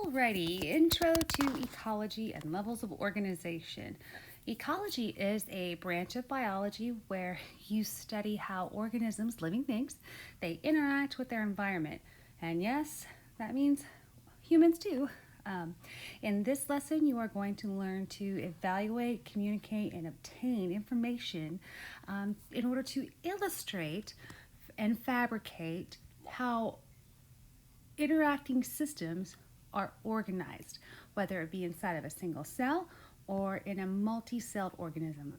Alrighty, intro to ecology and levels of organization. Ecology is a branch of biology where you study how organisms, living things, they interact with their environment. And yes, that means humans too. In this lesson, you are going to learn to evaluate, communicate, and obtain information in order to illustrate and fabricate how interacting systems are organized, whether it be inside of a single cell or in a multi-celled organism.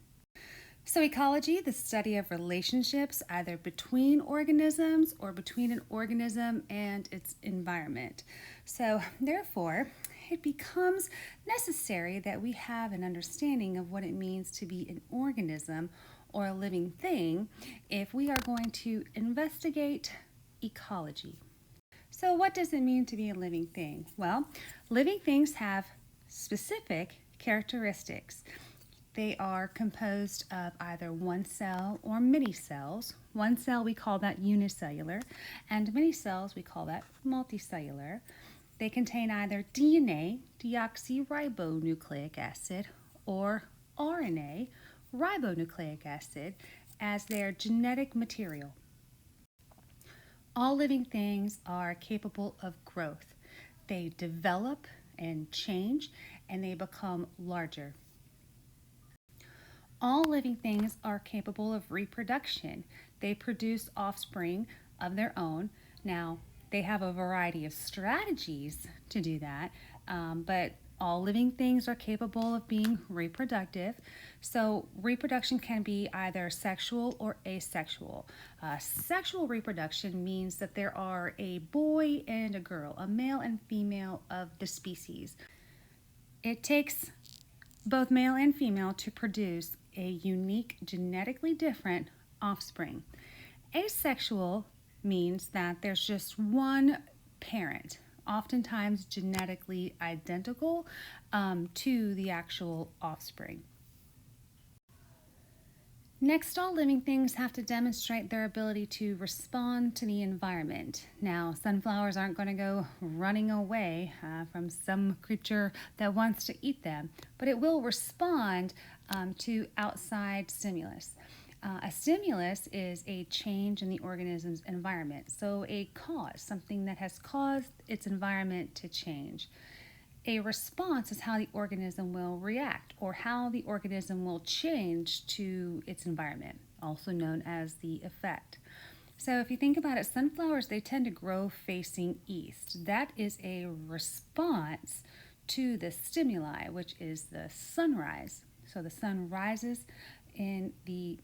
So ecology, the study of relationships either between organisms or between an organism and its environment. So therefore, it becomes necessary that we have an understanding of what it means to be an organism or a living thing if we are going to investigate ecology. So what does it mean to be a living thing? Well, living things have specific characteristics. They are composed of either one cell or many cells. One cell, we call that unicellular, and many cells, we call that multicellular. They contain either DNA, deoxyribonucleic acid, or RNA, ribonucleic acid, as their genetic material. All living things are capable of growth. They develop and change, and they become larger. All living things are capable of reproduction. They produce offspring of their own. Now, they have a variety of strategies to do that, but all living things are capable of being reproductive. So reproduction can be either sexual or asexual. Sexual reproduction means that there are a boy and a girl, a male and female of the species. It takes both male and female to produce a unique, genetically different offspring. Asexual means that there's just one parent, oftentimes genetically identical to the actual offspring. Next, all living things have to demonstrate their ability to respond to the environment. Now, sunflowers aren't going to go running away from some creature that wants to eat them, but it will respond to outside stimulus. A stimulus is a change in the organism's environment, so a cause, something that has caused its environment to change. A response is how the organism will react or how the organism will change to its environment, also known as the effect. So if you think about it, sunflowers, they tend to grow facing east. That is a response to the stimuli, which is the sunrise. So the sun rises in the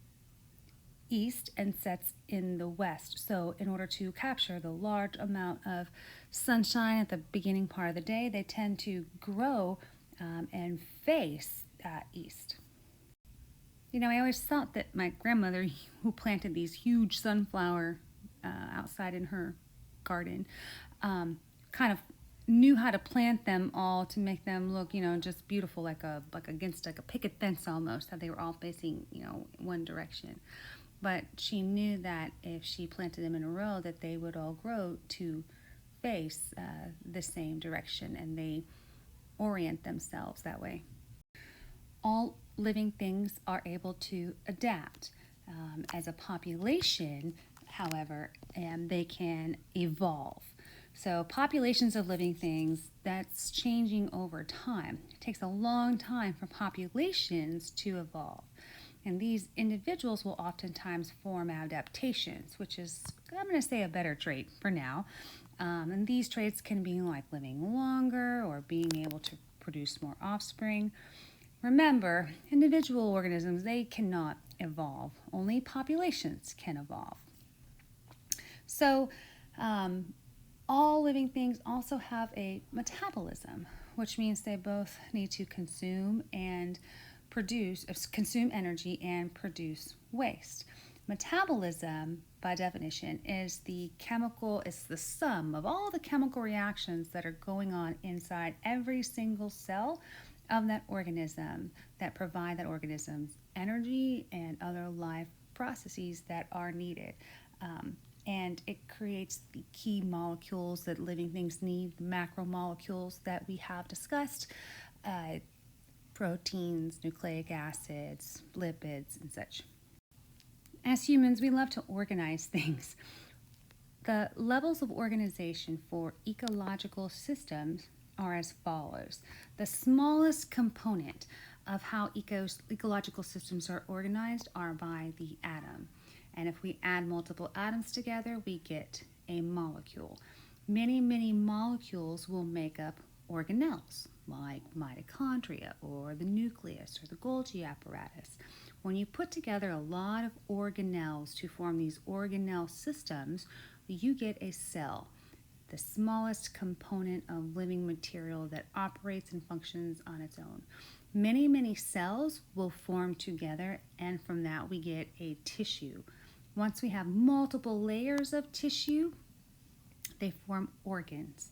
east and sets in the west. So in order to capture the large amount of sunshine at the beginning part of the day, they tend to grow and face east. You know, I always thought that my grandmother, who planted these huge sunflower outside in her garden, kind of knew how to plant them all to make them look, just beautiful, like against a picket fence almost, that they were all facing, one direction. But she knew that if she planted them in a row, that they would all grow to face the same direction, and they orient themselves that way. All living things are able to adapt. As a population, however, and they can evolve. So populations of living things, that's changing over time. It takes a long time for populations to evolve. And these individuals will oftentimes form adaptations, which is, I'm going to say, a better trait for now. And these traits can be like living longer or being able to produce more offspring. Remember, individual organisms, they cannot evolve. Only populations can evolve. So all living things also have a metabolism, which means they both need to consume energy and produce waste. Metabolism, by definition, is the sum of all the chemical reactions that are going on inside every single cell of that organism that provide that organism's energy and other life processes that are needed. and it creates the key molecules that living things need, the macromolecules that we have discussed, proteins, nucleic acids, lipids, and such. As humans, we love to organize things. The levels of organization for ecological systems are as follows. The smallest component of how ecological systems are organized are by the atom. And if we add multiple atoms together, we get a molecule. Many molecules will make up organelles, like mitochondria or the nucleus or the Golgi apparatus. When you put together a lot of organelles to form these organelle systems, you get a cell, the smallest component of living material that operates and functions on its own. Many cells will form together, and from that we get a tissue. Once we have multiple layers of tissue, they form organs.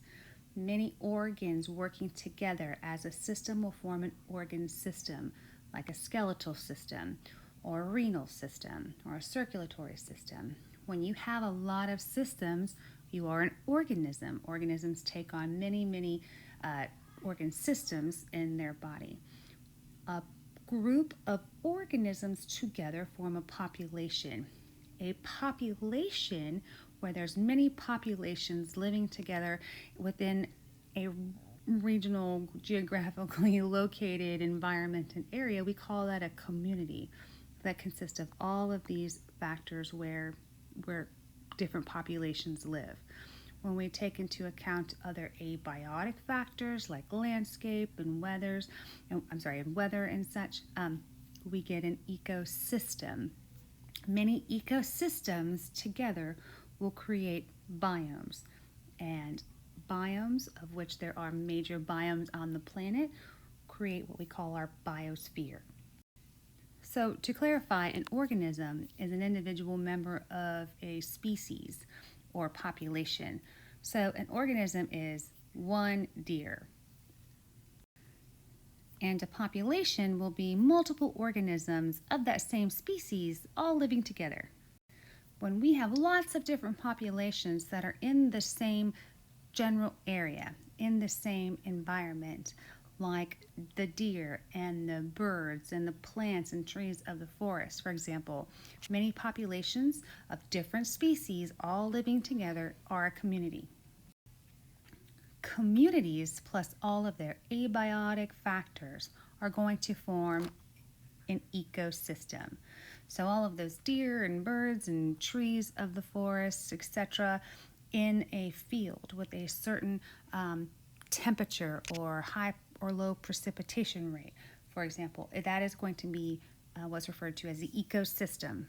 Many organs working together as a system will form an organ system, like a skeletal system, or a renal system, or a circulatory system. When you have a lot of systems, you are an organism. Organisms take on many organ systems in their body. A group of organisms together form a population. A population, where there's many populations living together within a regional, geographically located environment and area, we call that a community that consists of all of these factors where different populations live. When we take into account other abiotic factors like landscape and weather and such, we get an ecosystem. Many ecosystems together will create biomes, and biomes, of which there are major biomes on the planet, create what we call our biosphere. So to clarify, an organism is an individual member of a species or population. So an organism is one deer. And a population will be multiple organisms of that same species all living together. When we have lots of different populations that are in the same general area, in the same environment, like the deer and the birds and the plants and trees of the forest, for example, many populations of different species all living together are a community. Communities plus all of their abiotic factors are going to form an ecosystem. So all of those deer and birds and trees of the forest, etc., in a field with a certain temperature or high or low precipitation rate, for example, that is going to be what's referred to as the ecosystem.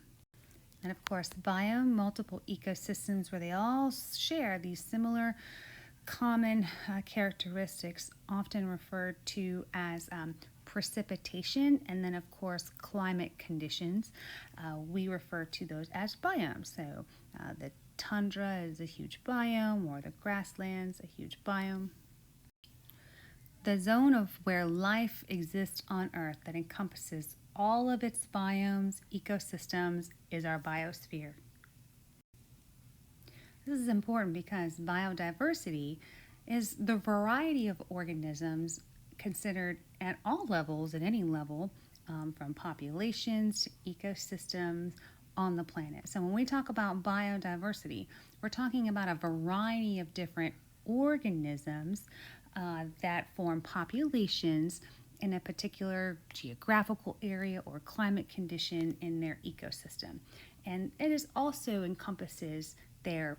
And of course, biome, multiple ecosystems where they all share these similar common characteristics, often referred to as precipitation, and then of course climate conditions. We refer to those as biomes. So the tundra is a huge biome, or the grasslands, a huge biome. The zone of where life exists on Earth that encompasses all of its biomes, ecosystems, is our biosphere. This is important because biodiversity is the variety of organisms considered at all levels, at any level, from populations to ecosystems on the planet. So when we talk about biodiversity, we're talking about a variety of different organisms that form populations in a particular geographical area or climate condition in their ecosystem. And it is also encompasses their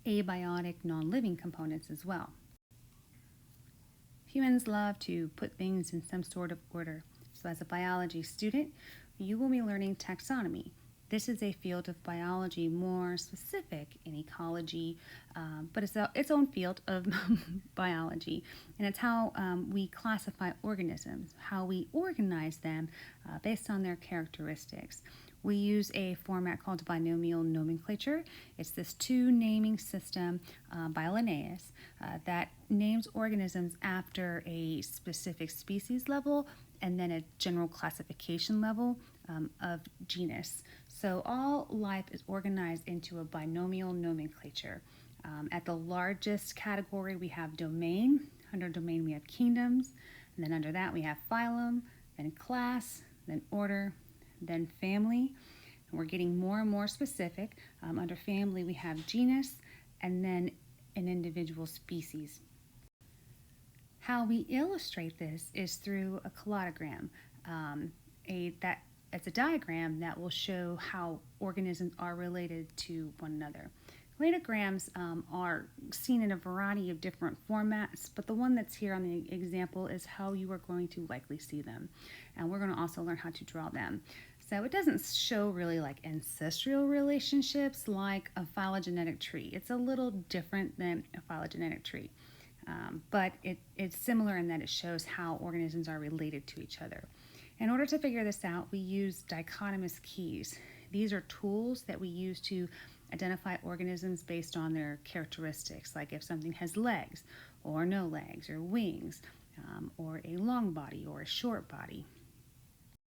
abiotic non-living components as well. Humans love to put things in some sort of order. So as a biology student, you will be learning taxonomy. This is a field of biology more specific in ecology, but it's its own field of biology. And it's how we classify organisms, how we organize them based on their characteristics. We use a format called binomial nomenclature. It's this two-naming system by Linnaeus that names organisms after a specific species level and then a general classification level of genus. So all life is organized into a binomial nomenclature. At the largest category, we have domain. Under domain, we have kingdoms. And then under that, we have phylum, then class, then order, then family. And we're getting more and more specific. Under family, we have genus, and then an individual species. How we illustrate this is through a cladogram. It's a diagram that will show how organisms are related to one another. Cladograms are seen in a variety of different formats, but the one that's here on the example is how you are going to likely see them. And we're going to also learn how to draw them. So it doesn't show really like ancestral relationships like a phylogenetic tree. It's a little different than a phylogenetic tree. But it's similar in that it shows how organisms are related to each other. In order to figure this out, we use dichotomous keys. These are tools that we use to identify organisms based on their characteristics, like if something has legs or no legs, or wings, or a long body or a short body.